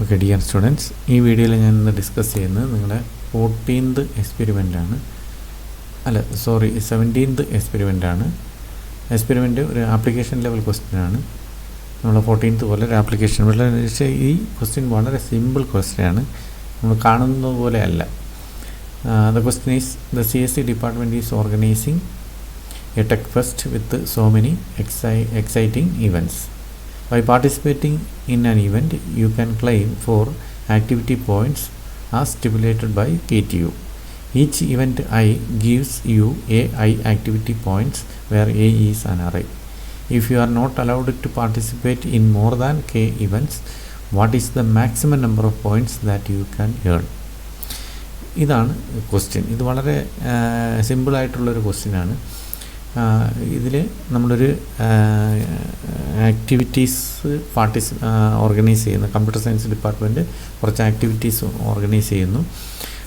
Okay dear students, ഈ വീഡിയോയിൽ ഞാൻ ഇന്ന് ഡിസ്കസ് ചെയ്യുന്നത് നിങ്ങളുടെ 14th എക്സ്പെരിമെൻ്റാണ്. 17th എക്സ്പെരിമെൻ്റാണ്. എക്സ്പെരിമെൻ്റ് ഒരു ആപ്ലിക്കേഷൻ ലെവൽ ക്വസ്റ്റ്യനാണ്. നമ്മൾ 14th പോലെ ഒരു ആപ്ലിക്കേഷൻ ലെവൽ. പക്ഷേ ഈ ക്വസ്റ്റ്യൻ വളരെ സിമ്പിൾ ക്വസ്റ്റ്യനാണ്, നമ്മൾ കാണുന്നത് പോലെ അല്ല. The question is the CSE department is organising A tech fest with so many exciting events. By participating in an event, you can claim 4 activity points as stipulated by KTU. Each event I gives you AI activity points, where A is an array. If you are not allowed to participate in more than K events, what is the maximum number of points that you can earn? ഇതാണ് question. ഇത് വളരെ സിമ്പിളായിട്ടുള്ളൊരു ക്വസ്റ്റ്യനാണ്. ഇതിൽ നമ്മളൊരു activities organise ചെയ്യുന്നു. Computer science department കുറച്ച് activities organise ചെയ്യുന്നു.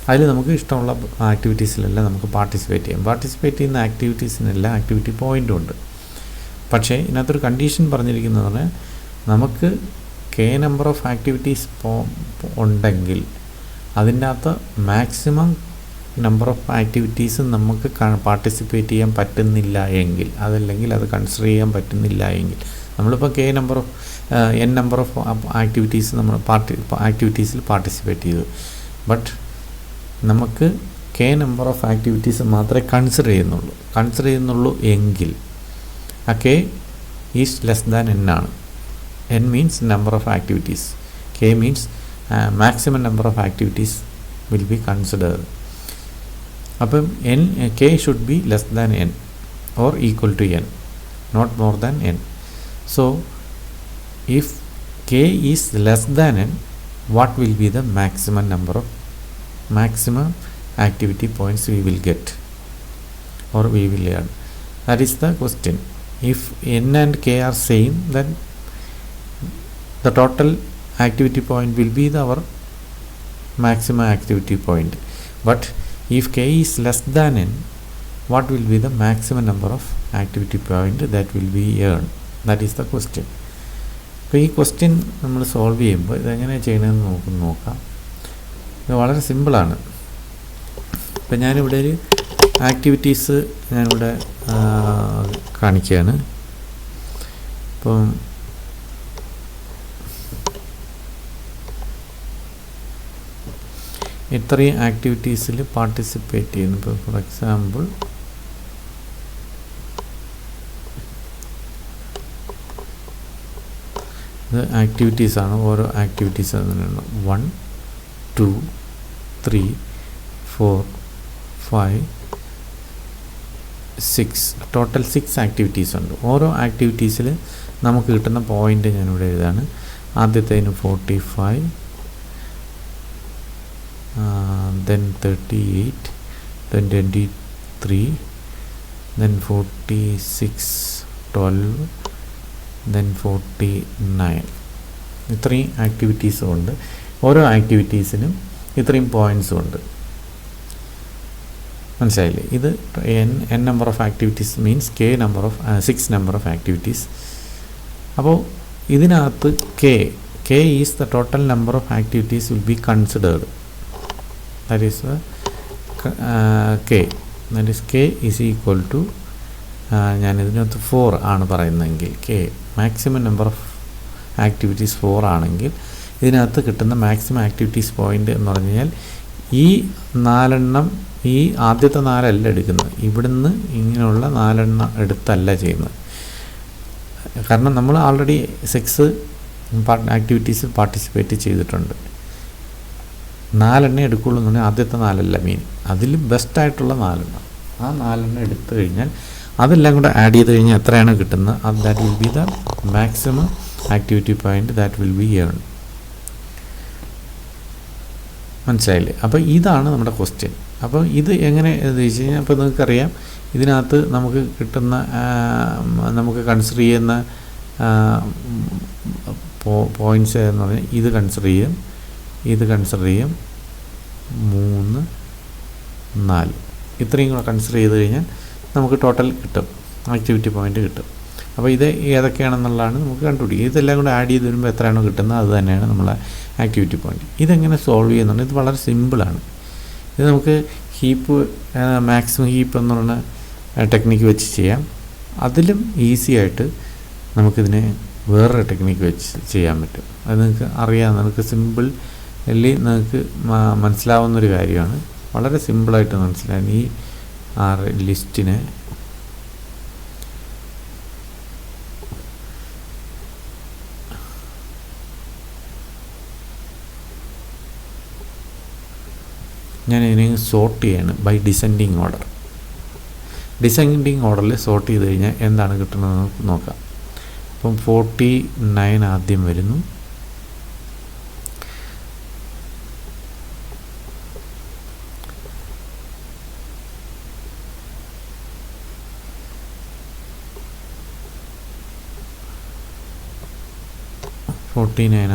അതിൽ നമുക്ക് ഇഷ്ടമുള്ള ആക്ടിവിറ്റീസിലെല്ലാം നമുക്ക് പാർട്ടിസിപ്പേറ്റ് ചെയ്യാം. പാർട്ടിസിപ്പേറ്റ് ചെയ്യുന്ന ആക്ടിവിറ്റീസിനെല്ലാം ആക്ടിവിറ്റി പോയിൻ്റും ഉണ്ട്. പക്ഷേ ഇതിനകത്തൊരു കണ്ടീഷൻ പറഞ്ഞിരിക്കുന്നത് പറഞ്ഞാൽ നമുക്ക് K നമ്പർ ഓഫ് ആക്ടിവിറ്റീസ് ഉണ്ടെങ്കിൽ അതിൻ്റെ അകത്ത് മാക്സിമം നമ്പർ ഓഫ് ആക്ടിവിറ്റീസ് നമുക്ക് പാർട്ടിസിപ്പേറ്റ് ചെയ്യാൻ പറ്റുന്നില്ല എങ്കിൽ, അതല്ലെങ്കിൽ അത് കൺസിഡർ ചെയ്യാൻ പറ്റുന്നില്ല എങ്കിൽ, നമ്മളിപ്പോൾ N നമ്പർ ഓഫ് ആക്ടിവിറ്റീസ് നമ്മൾ ആക്ടിവിറ്റീസിൽ പാർട്ടിസിപ്പേറ്റ് ചെയ്തു, ബട്ട് നമുക്ക് K നമ്പർ ഓഫ് ആക്ടിവിറ്റീസ് മാത്രമേ കൺസിഡർ ചെയ്യുന്നുള്ളൂ എങ്കിൽ ആ K is less than N ആണ്. N means number of activities, K means maximum number of activities will be considered. അപ്പം K should be less than N or equal to N, not more than N. So if K is less than N, what will be the maximum activity points we will get or we will earn? That is the question. If N and K are same, then the total activity point will be our maximum activity point. But if K is less than N, what will be the maximum number of activity point that will be earned? That is the question. അപ്പോൾ ഈ question നമ്മൾ solve ചെയ്യുമ്പോൾ ഇതെങ്ങനെ ചെയ്യണമെന്ന് നോക്കാം. ഇത് വളരെ സിമ്പിളാണ്. ഇപ്പം ഞാനിവിടെ ഒരു ആക്ടിവിറ്റീസ് ഞാനിവിടെ കാണിക്കുകയാണ്. ഇപ്പം ഇത്രയും ആക്ടിവിറ്റീസിൽ പാർട്ടിസിപ്പേറ്റ് ചെയ്യുന്നു. ഇപ്പോൾ ഫോർ എക്സാമ്പിൾ ഇത് ആക്ടിവിറ്റീസാണ്. ഓരോ ആക്ടിവിറ്റീസ് അതിനുണ്ട്. 1 2 3 4 5 6 ടോട്ടൽ 6 ആക്ടിവിറ്റീസ് ഉണ്ട്. ഓരോ ആക്ടിവിറ്റീസിൽ നമുക്ക് കിട്ടുന്ന പോയിൻ്റ് ഞാനിവിടെ എഴുതാണ്. ആദ്യത്തേന് 45, then 38, then 23, then 46, 12, then 49. ഇത്രയും ആക്ടിവിറ്റീസും ഉണ്ട്. ഓരോ ആക്ടിവിറ്റീസിനും ഇത്രയും പോയിൻറ്സും ഉണ്ട്. മനസ്സിലായില്ലേ? ഇത് N number of activities means K 6 number of activities. അപ്പോൾ ഇതിനകത്ത് K is the total number of activities will be considered. That is K. That is K is equal to ഞാൻ ഇതിനകത്ത് 4 ആണ് പറയുന്നതെങ്കിൽ K maximum number of activities 4 ആണെങ്കിൽ ഇതിനകത്ത് കിട്ടുന്ന maximum activities point എന്ന് പറഞ്ഞു കഴിഞ്ഞാൽ ഈ 4 എണ്ണം, ഈ ആദ്യത്തെ 4 അല്ല എടുക്കുന്നത്, ഇവിടുന്ന് ഇങ്ങനെയുള്ള 4 എണ്ണം എടുത്തല്ല ചെയ്യുന്നത്. കാരണം നമ്മൾ ആൾറെഡി 6 ആക്ടിവിറ്റീസിൽ പാർട്ടിസിപ്പേറ്റ് ചെയ്തിട്ടുണ്ട്. 4 എണ്ണം എടുക്കുള്ളൂ എന്ന് പറഞ്ഞാൽ ആദ്യത്തെ 4 അല്ല മീൻ, അതിൽ ബെസ്റ്റായിട്ടുള്ള 4 എണ്ണം. ആ 4 എണ്ണം എടുത്തു കഴിഞ്ഞാൽ അതെല്ലാം കൂടെ ആഡ് ചെയ്ത് കഴിഞ്ഞാൽ എത്രയാണ് കിട്ടുന്നത്, that will be the maximum activity point that will B earn. മനസ്സിലായില്ലേ? അപ്പോൾ ഇതാണ് നമ്മുടെ ക്വസ്റ്റ്യൻ. അപ്പോൾ ഇത് എങ്ങനെ എന്ന് വെച്ച് കഴിഞ്ഞാൽ, അപ്പോൾ നിങ്ങൾക്കറിയാം ഇതിനകത്ത് നമുക്ക് കിട്ടുന്ന നമുക്ക് കൺസിഡർ ചെയ്യുന്ന പോയിൻറ്റ്സ് എന്ന് പറഞ്ഞാൽ ഇത് കൺസിഡർ ചെയ്യും, 3 4 ഇത്രയും കൂടെ കൺസിഡർ ചെയ്ത് കഴിഞ്ഞാൽ നമുക്ക് ടോട്ടൽ കിട്ടും, ആക്ടിവിറ്റി പോയിൻ്റ് കിട്ടും. അപ്പോൾ ഇത് ഏതൊക്കെയാണെന്നുള്ളതാണ് നമുക്ക് കണ്ടുപിടിക്കുക. ഇതെല്ലാം കൂടെ ആഡ് ചെയ്ത് വരുമ്പോൾ എത്രയാണോ കിട്ടുന്നത് അത് തന്നെയാണ് നമ്മളെ ആക്ടിവിറ്റി പോയിൻ്റ്. ഇതെങ്ങനെ സോൾവ് ചെയ്യുന്നുണ്ട്? ഇത് വളരെ സിമ്പിളാണ്. ഇത് നമുക്ക് ഹീപ്പ് മാക്സിമം ഹീപ്പ് എന്ന് പറയുന്ന ടെക്നിക്ക് വെച്ച് ചെയ്യാം. അതിലും ഈസി ആയിട്ട് നമുക്കിതിനെ വേറൊരു ടെക്നിക്ക് വെച്ച് ചെയ്യാൻ പറ്റും. അത് നിങ്ങൾക്ക് അറിയാം, നിങ്ങൾക്ക് സിമ്പിൾ അല്ലേ, നിങ്ങൾക്ക് മനസ്സിലാവുന്നൊരു കാര്യമാണ്. വളരെ സിമ്പിളായിട്ട് മനസ്സിലാകാൻ ഈ ലിസ്റ്റിനെ ഞാനിതിനെ സോർട്ട് ചെയ്യാണ് ബൈ ഡിസെൻഡിങ് ഓർഡർ. ഡിസെൻഡിങ് ഓർഡറിൽ സോർട്ട് ചെയ്ത് കഴിഞ്ഞാൽ എന്താണ് കിട്ടുന്നത് നമുക്ക് നോക്കാം. അപ്പം 49 ആദ്യം വരുന്നു.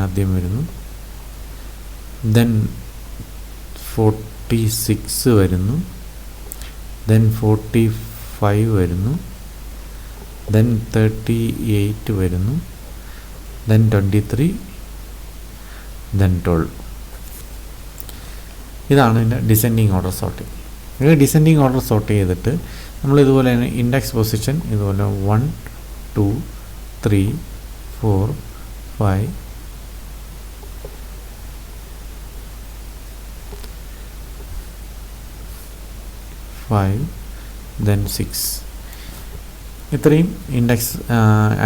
ആദ്യം വരുന്നു. ദെൻ 46 വരുന്നു. ദെൻ 45 വരുന്നു. ദെൻ 38 വരുന്നു. ദെൻ 23. ദെൻ 12. ഇതാണ് ഇതിൻ്റെ ഡിസെൻഡിങ് ഓർഡർ സോർട്ടിങ്. ഇത് ഡിസെൻഡിങ് ഓർഡർ സോർട്ട് ചെയ്തിട്ട് നമ്മൾ ഇതുപോലെ തന്നെ ഇൻഡെക്സ് പൊസിഷൻ ഇതുപോലെ 1 2 3 4 5 5 then 6 ഇത്രയും ഇൻഡെക്സ്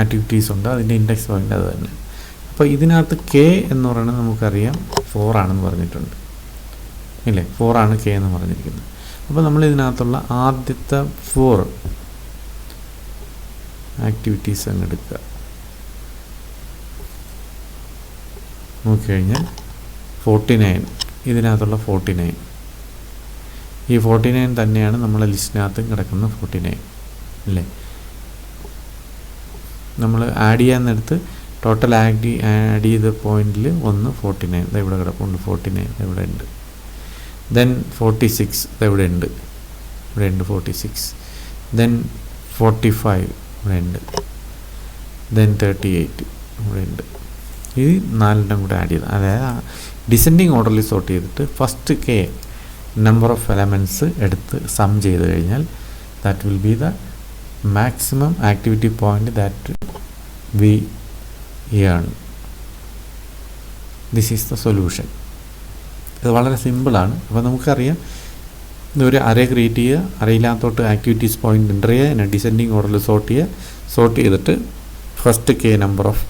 ആക്ടിവിറ്റീസ് ഉണ്ട്. അതിൻ്റെ ഇൻഡെക്സ് പോയിൻ്റ് അത് തന്നെ. അപ്പോൾ ഇതിനകത്ത് കെ എന്ന് പറയുന്നത് നമുക്കറിയാം 4 ആണെന്ന് പറഞ്ഞിട്ടുണ്ട് ഇല്ലേ? 4 ആണ് കെ എന്ന് പറഞ്ഞിരിക്കുന്നത്. അപ്പോൾ നമ്മൾ ഇതിനകത്തുള്ള ആദ്യത്തെ 4 ആക്ടിവിറ്റീസ് അങ്ങ് എടുക്കുക. നോക്കിക്കഴിഞ്ഞാൽ 49, ഇതിനകത്തുള്ള 49, ഈ 49 തന്നെയാണ് നമ്മളെ ലിസ്റ്റിനകത്ത് കിടക്കുന്ന 49 അല്ലേ? നമ്മൾ ആഡ് ചെയ്യാൻ നേരത്ത് ടോട്ടൽ ആഡ് ചെയ്ത പോയിന്റിൽ 49 ഇവിടെ കിടപ്പുണ്ട്. 49 ഇവിടെ ഉണ്ട്. ദെൻ 46 ഇവിടെ ഉണ്ട്. 46. ദെൻ 45 ഇവിടെ ഉണ്ട്. ദെൻ 38 ഇവിടെ ഉണ്ട്. ഈ 4 കൂടെ ആഡ് ചെയ്ത്, അതായത് ഡിസെൻഡിങ് ഓർഡറിൽ സോർട്ട് ചെയ്തിട്ട് first k number of elements എടുത്ത് സം ചെയ്ത് കഴിഞ്ഞാൽ that will be the maximum activity point that we earn. This is the solution. ഇത് വളരെ സിമ്പിളാണ്. അപ്പോൾ നമുക്കറിയാം, ഒരു അറേ ക്രിയേറ്റ് ചെയ്യുക, അറയില്ലാത്തോട്ട് ആക്ടിവിറ്റീസ് പോയിൻ്റ് എൻ്റർ ചെയ്യുക, പിന്നെ ഡിസെൻഡിങ് ഓർഡറിൽ സോർട്ട് ചെയ്തിട്ട് ഫസ്റ്റ് കെ നമ്പർ ഓഫ്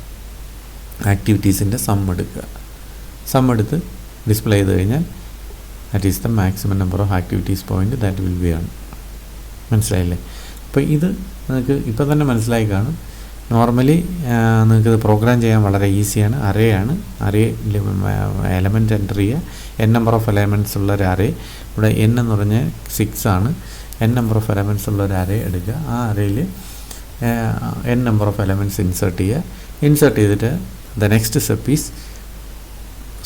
ആക്ടിവിറ്റീസിൻ്റെ സം എടുക്കുക. സം എടുത്ത് ഡിസ്പ്ലേ ചെയ്ത് കഴിഞ്ഞാൽ that is the maximum number of activities point that will be ആണ്. മനസ്സിലായില്ലേ? അപ്പോൾ ഇത് നിങ്ങൾക്ക് ഇപ്പോൾ തന്നെ മനസ്സിലായി കാണും. നോർമലി നിങ്ങൾക്കിത് പ്രോഗ്രാം ചെയ്യാൻ വളരെ ഈസിയാണ്. അറേ ആണ്. അറേ എലമെൻറ്റ് എൻ്റർ ചെയ്യുക. n നമ്പർ ഓഫ് എലമെൻറ്റ്സ് ഉള്ള ഒരു അറേ, ഇവിടെ n എന്ന് പറഞ്ഞാൽ 6 ആണ്. n നമ്പർ ഓഫ് എലമെൻറ്റ്സ് ഉള്ള ഒരു അറേ എടുക്കുക. ആ അറേയിൽ n number of elements insert ചെയ്യുക. ഇൻസേർട്ട് ചെയ്തിട്ട് the next step is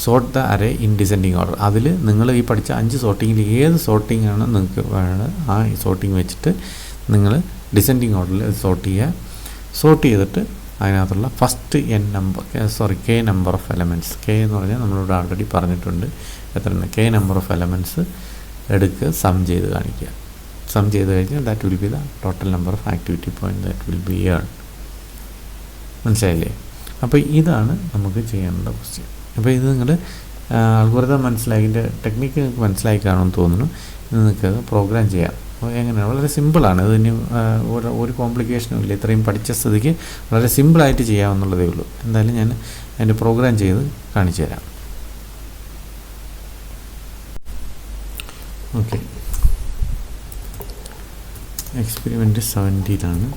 sort the array in descending order. അതിൽ നിങ്ങൾ ഈ പഠിച്ച 5 സോർട്ടിങ്ങിൽ ഏത് സോർട്ടിംഗ് ആണ് നിങ്ങൾക്ക് വേണ്ടത് ആ സോർട്ടിങ് വെച്ചിട്ട് നിങ്ങൾ ഡിസെൻഡിങ് ഓർഡറിൽ സോർട്ട് ചെയ്യുക. സോർട്ട് ചെയ്തിട്ട് അതിനകത്തുള്ള first k number of elements, K എന്ന് പറഞ്ഞാൽ നമ്മളിവിടെ ആൾറെഡി പറഞ്ഞിട്ടുണ്ട് എത്രയാണ്, കെ നമ്പർ ഓഫ് എലമെൻറ്റ്സ് എടുക്കുക, സം ചെയ്ത് കാണിക്കുക. സം ചെയ്ത് കഴിഞ്ഞാൽ that will be the total number of activity point that will B earn. മനസ്സിലായില്ലേ? അപ്പോൾ ഇതാണ് നമുക്ക് ചെയ്യേണ്ട ക്വസ്റ്റ്യൻ. അപ്പോൾ ഇത് നിങ്ങൾ അൽഗോരിതം മനസ്സിലായി, ഇതിൻ്റെ ടെക്നിക്ക് നിങ്ങൾക്ക് മനസ്സിലായി കാണുമെന്ന് തോന്നുന്നു. നിങ്ങൾക്ക് പ്രോഗ്രാം ചെയ്യാം. അപ്പോൾ എങ്ങനെയാണ്? വളരെ സിമ്പിളാണ്. ഇതിന് ഒരു കോംപ്ലിക്കേഷനും ഇല്ല. ഇത്രയും പഠിച്ച സ്ഥിതിക്ക് വളരെ സിമ്പിളായിട്ട് ചെയ്യാമെന്നുള്ളതേ ഉള്ളൂ. എന്തായാലും ഞാൻ അതിൻ്റെ പ്രോഗ്രാം ചെയ്ത് കാണിച്ചു തരാം. ഓക്കെ, എക്സ്പെരിമെൻറ്റ് 17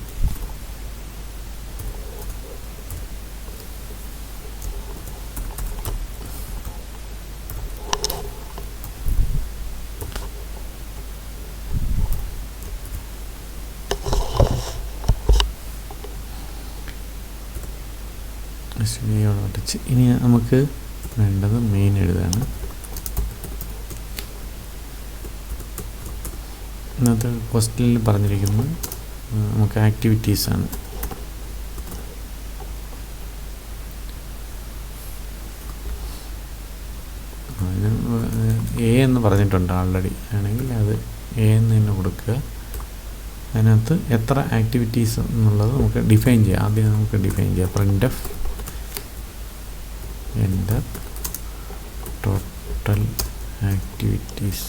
ഇനി നമുക്ക് വേണ്ടത് മെയിൻ എഴുതാണ്. ഇന്നത്തെ ക്വസ്റ്റ്യനിൽ പറഞ്ഞിരിക്കുന്നത് നമുക്ക് ആക്ടിവിറ്റീസാണ്. എ എന്ന് പറഞ്ഞിട്ടുണ്ട് ആൾറെഡി, ആണെങ്കിൽ അത് എ എന്ന് തന്നെ കൊടുക്കുക. അതിനകത്ത് എത്ര ആക്ടിവിറ്റീസ് എന്നുള്ളത് നമുക്ക് ഡിഫൈൻ ചെയ്യാം. ആദ്യം നമുക്ക് ഡിഫൈൻ ചെയ്യാം. printf enter total activities.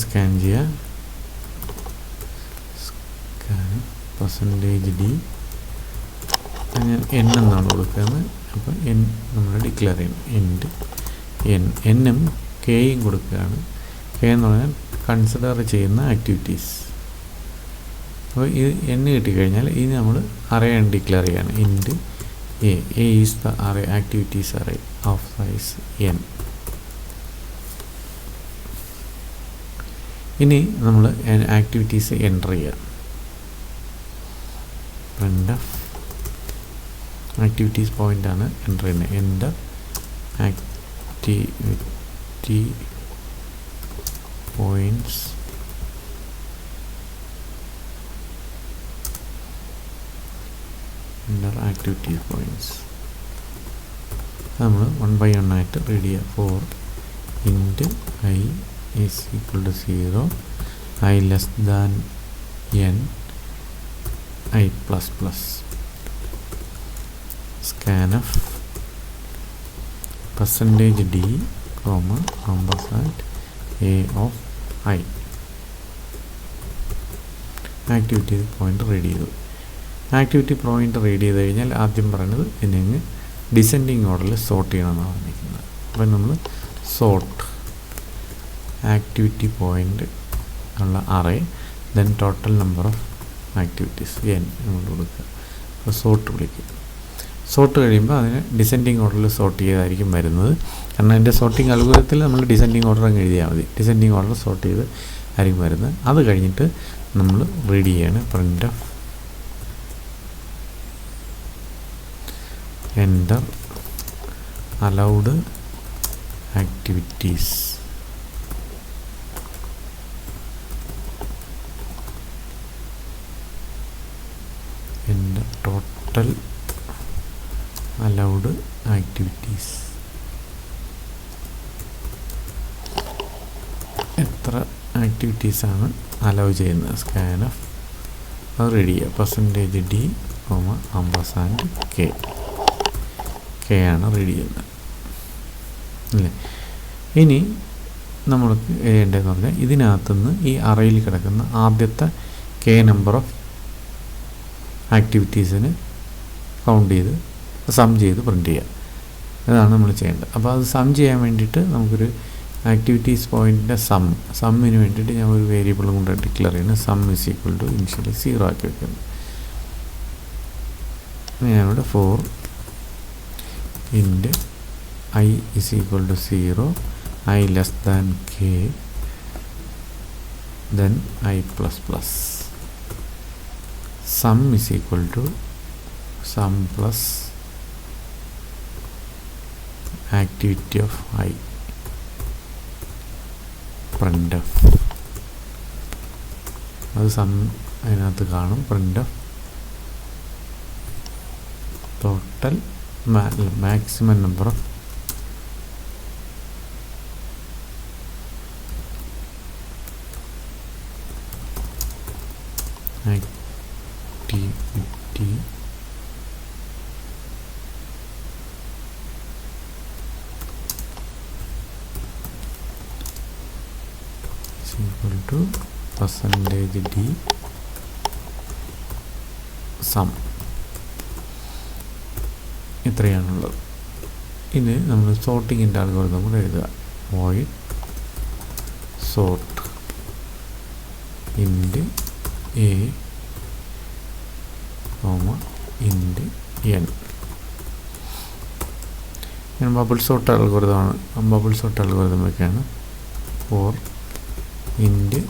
Scan ചെയ്യുക. സ്കാൻ %d ഞാൻ n എന്നാണ് കൊടുക്കുന്നത്. അപ്പോൾ n നമ്മൾ ഡിക്ലെയർ ചെയ്യണം. എൻഡ് എന്നും കെയും കൊടുക്കുകയാണ്. കെ എന്ന് പറഞ്ഞാൽ കൺസിഡർ ചെയ്യുന്ന ആക്ടിവിറ്റീസ്. അപ്പോൾ ഇത് n കിട്ടിക്കഴിഞ്ഞാൽ ഇത് നമ്മൾ അറേ ഡിക്ലെയർ ചെയ്യാണ്. Int a is the array activities array of size n. ഇനി നമ്മൾ ആക്ടിവിറ്റീസ് എൻ്റർ ചെയ്യുക. printf ആക്ടിവിറ്റീസ് പോയിൻ്റാണ് എൻ്റർ ചെയ്യുന്നത്. Enter activity points activity points നമ്മൾ 1 by 1 ആയിട്ട് റീഡ് ചെയ്യുക. For int I is equal to 0, I less than n, I plus plus. Scanf %d, ampersand a of I. Activity point read ചെയ്തു. Activity point read ചെയ്ത് കഴിഞ്ഞാൽ ആദ്യം പറയുന്നത് ഇതിനെ descending ഓർഡറിൽ സോർട്ട് ചെയ്യണമെന്നാണ് പറഞ്ഞിരിക്കുന്നത്. അപ്പം നമ്മൾ സോർട്ട് ആക്ടിവിറ്റി പോയിൻ്റ് ഉള്ള array then total number of activities n നമ്മൾ കൊടുക്കുക. അപ്പോൾ സോർട്ട് വിളിക്കും. സോർട്ട് കഴിയുമ്പോൾ അതിന് ഡിസെൻഡിങ് ഓർഡറിൽ സോർട്ട് ചെയ്തായിരിക്കും വരുന്നത്. കാരണം അതിൻ്റെ സോർട്ടിങ് അൽഗോരിതത്തിൽ നമ്മൾ ഡിസെൻഡിങ് ഓർഡർ അങ്ങ് എഴുതിയാൽ മതി. ഡിസെൻഡിങ് ഓർഡർ സോർട്ട് ചെയ്ത് ആയിരിക്കും വരുന്നത്. അത് കഴിഞ്ഞിട്ട് നമ്മൾ റീഡ് ചെയ്യാണ്. printf enter allowed activities. Total allowed activities. എത്ര ആക്ടിവിറ്റീസാണ് അലൗ ചെയ്യുന്നത്? സ്കാനഫ് അത് റെഡി ചെയ്യുക. %d, ampersand k ആണ് റെഡി ചെയ്യുന്നത് അല്ലേ. ഇനി നമ്മൾ ചെയ്യേണ്ടതെന്ന് പറഞ്ഞാൽ ഇതിനകത്തുനിന്ന് ഈ അറയിൽ കിടക്കുന്ന ആദ്യത്തെ k നമ്പർ ഓഫ് ആക്ടിവിറ്റീസിന് കൗണ്ട് ചെയ്ത് സം ചെയ്ത് പ്രിൻ്റ് ചെയ്യുക. അതാണ് നമ്മൾ ചെയ്യേണ്ടത്. അപ്പോൾ അത് സം ചെയ്യാൻ വേണ്ടിയിട്ട് നമുക്കൊരു ആക്ടിവിറ്റീസ് പോയിൻറ്റിൻ്റെ സമ്മിന് വേണ്ടിയിട്ട് ഞാൻ ഒരു വേരിയബിൾ കൊണ്ട് ഡിക്ലെയർ ചെയ്യുന്നത്. Sum is equal to initially 0 ആക്കി വെക്കുന്നത്. ഞാനിവിടെ for int I is equal to 0, I less than k, then I plus plus. sum is equal to sum plus activity of I. printf അത് sum അതിനകത്ത് കാണും. printf total maximum number of activity is equal to %d sum. ഇത്രയാണുള്ളത്. ഇനി നമ്മൾ സോർട്ടിങ്ങിൻ്റെ algorithm കൂടെ എഴുതുക. void sort int a, int n. ഞാൻ ബബിൾ സോർട്ട് അൽഗോരിതമാണ്. ബബിൾ സോർട്ട് അൽഗോരിതം വയ്ക്കുകയാണ്. For int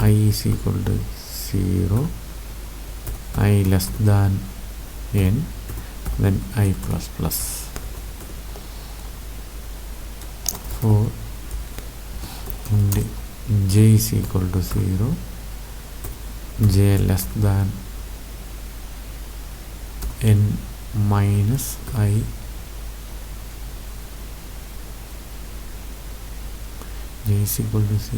I is equal to 0, I less than n, then I plus plus. For int j is equal to 0, j less than n minus I j is equal to 0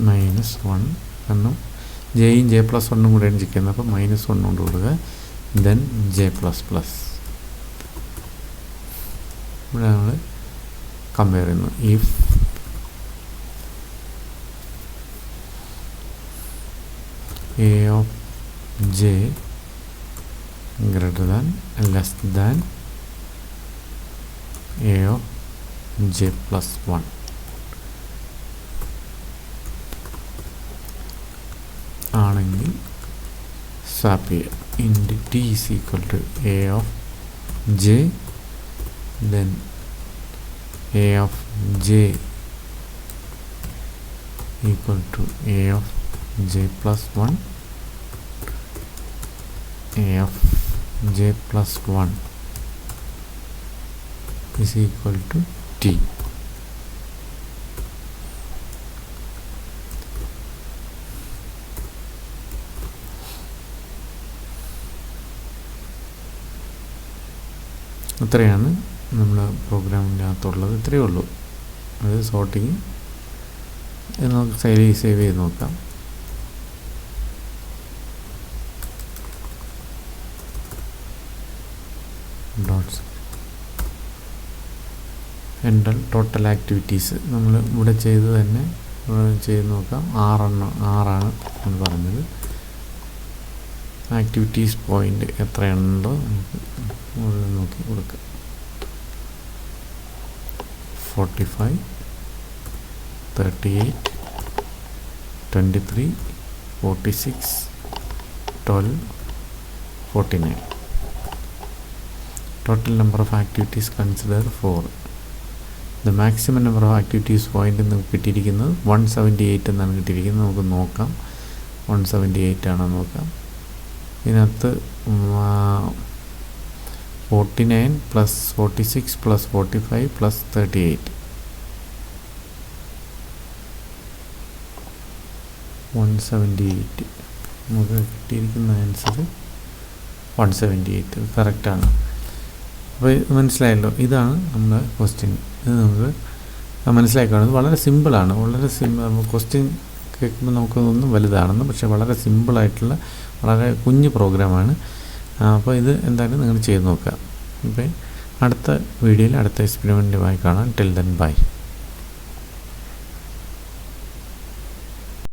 minus 1 കാരണം ജെയും J plus വണ്ണും കൂടെയാണ് ചിക്കുന്നത്, അപ്പോൾ -1 കൊണ്ട് കൊടുക്കുക. Then J plus plus. ഇവിടെ നമ്മൾ compare ചെയ്യുന്നു. If a of j greater than less than a of j plus 1, ആണെങ്കിൽ സ്വാപ്പ് ചെയ്യുക. Int t is equal to a of j, then a of j equal to a of j plus 1, a of j plus 1 is equal to t. ഇത്രയാണ് നമ്മുടെ പ്രോഗ്രാമിൻ്റെ അകത്തുള്ളത്. ഇത്രയേ ഉള്ളൂ. അത് sorting. ഇത് നമുക്ക് സേവ് ചെയ്ത് നോക്കാം. ഡോട്ട്സ് എൻ്റെ ടോട്ടൽ ആക്ടിവിറ്റീസ് നമ്മൾ ഇവിടെ ചെയ്ത് തന്നെ ചെയ്ത് നോക്കാം. 6ആണ് എന്ന് പറഞ്ഞത്. ആക്ടിവിറ്റീസ് പോയിൻ്റ് എത്രയാണുണ്ടോ നമുക്ക് മുകളിൽ നോക്കി കൊടുക്കാം. 45, 38, 23, 46, 12, 49. Total number of activities consider 4. The maximum number of activities point നമുക്ക് കിട്ടിയിരിക്കുന്നത് 178 എന്നാണ് കിട്ടിയിരിക്കുന്നത്. നമുക്ക് നോക്കാം 178 ആണെന്ന് നോക്കാം. ഇതിനകത്ത് 49 plus 46 plus 45 plus 38, 178. നമുക്ക് കിട്ടിയിരിക്കുന്ന ആൻസർ 178 കറക്റ്റാണ്. അപ്പോൾ മനസ്സിലായല്ലോ. ഇതാണ് നമ്മുടെ ക്വസ്റ്റ്യൻ. ഇത് നമുക്ക് മനസ്സിലാക്കുകയാണ്. വളരെ സിമ്പിളാണ്. വളരെ ക്വസ്റ്റ്യൻ കേൾക്കുമ്പോൾ നമുക്കൊന്നും വലുതാണെന്ന്, പക്ഷേ വളരെ സിമ്പിളായിട്ടുള്ള വളരെ കുഞ്ഞു പ്രോഗ്രാമാണ്. അപ്പോൾ ഇത് എന്തായാലും നിങ്ങൾ ചെയ്ത് നോക്കുക. അപ്പോൾ അടുത്ത വീഡിയോയിൽ അടുത്ത എക്സ്പെരിമെൻറ്റുമായി കാണാം. Till then bye.